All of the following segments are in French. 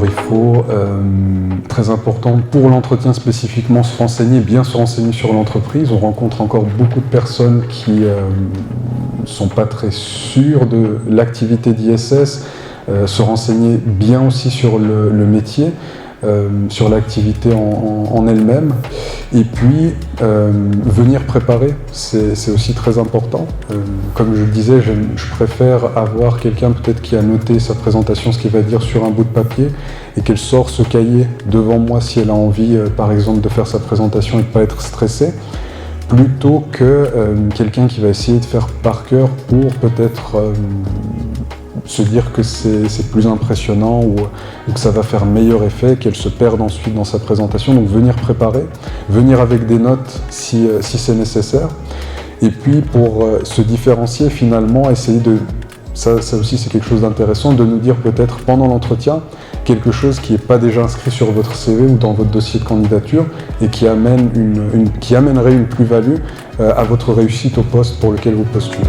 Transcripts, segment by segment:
il faut, très important pour l'entretien spécifiquement, bien se renseigner sur l'entreprise. On rencontre encore beaucoup de personnes qui ne sont pas très sûres de l'activité d'ISS, se renseigner bien aussi sur le métier, sur l'activité en elle-même, et puis venir préparer, c'est aussi très important. Comme je le disais, je préfère avoir quelqu'un peut-être qui a noté sa présentation, ce qu'il va dire sur un bout de papier, et qu'elle sort ce cahier devant moi si elle a envie, par exemple, de faire sa présentation et de ne pas être stressée, plutôt que quelqu'un qui va essayer de faire par cœur pour peut-être se dire que c'est plus impressionnant ou que ça va faire meilleur effet, qu'elle se perde ensuite dans sa présentation. Donc venir préparer, venir avec des notes si c'est nécessaire. Et puis pour se différencier finalement, essayer de, ça aussi c'est quelque chose d'intéressant, de nous dire peut-être pendant l'entretien quelque chose qui n'est pas déjà inscrit sur votre CV ou dans votre dossier de candidature et qui amènerait une plus-value à votre réussite au poste pour lequel vous postulez.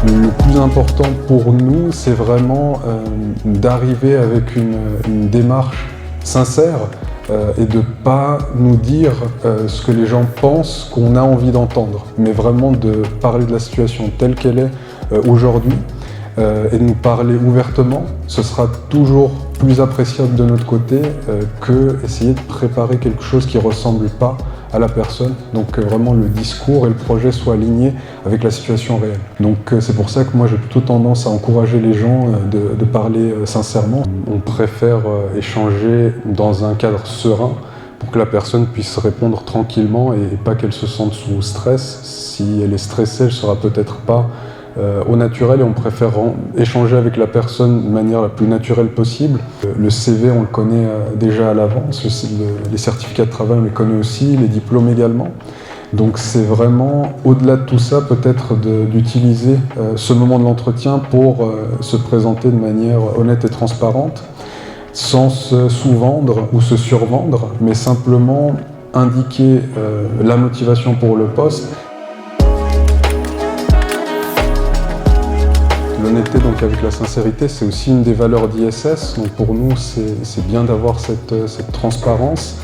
Le plus important pour nous, c'est vraiment d'arriver avec une démarche sincère et de ne pas nous dire ce que les gens pensent qu'on a envie d'entendre, mais vraiment de parler de la situation telle qu'elle est aujourd'hui et de nous parler ouvertement. Ce sera toujours plus appréciable de notre côté que essayer de préparer quelque chose qui ne ressemble pas à la personne, donc vraiment le discours et le projet soient alignés avec la situation réelle. Donc c'est pour ça que moi j'ai plutôt tendance à encourager les gens de parler sincèrement. On préfère échanger dans un cadre serein pour que la personne puisse répondre tranquillement et pas qu'elle se sente sous stress. Si elle est stressée, elle ne sera peut-être pas au naturel, et on préfère échanger avec la personne de manière la plus naturelle possible. Le CV, on le connaît déjà à l'avance, les certificats de travail, on les connaît aussi, les diplômes également. Donc c'est vraiment, au-delà de tout ça, peut-être d'utiliser ce moment de l'entretien pour se présenter de manière honnête et transparente, sans se sous-vendre ou se survendre, mais simplement indiquer la motivation pour le poste. L'honnêteté, donc avec la sincérité, c'est aussi une des valeurs d'ISS. Donc pour nous, c'est bien d'avoir cette transparence.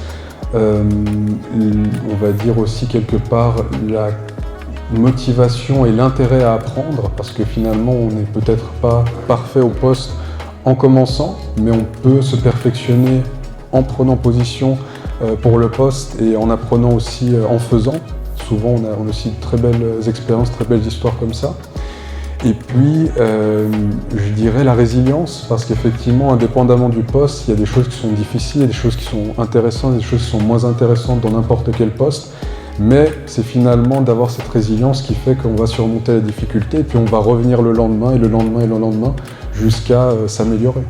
On va dire aussi quelque part la motivation et l'intérêt à apprendre, parce que finalement, on n'est peut-être pas parfait au poste en commençant, mais on peut se perfectionner en prenant position pour le poste et en apprenant aussi en faisant. Souvent, on a aussi de très belles expériences, très belles histoires comme ça. Et puis, je dirais la résilience, parce qu'effectivement, indépendamment du poste, il y a des choses qui sont difficiles, il y a des choses qui sont intéressantes, il y a des choses qui sont moins intéressantes dans n'importe quel poste. Mais c'est finalement d'avoir cette résilience qui fait qu'on va surmonter la difficulté et puis on va revenir le lendemain et le lendemain et le lendemain jusqu'à s'améliorer.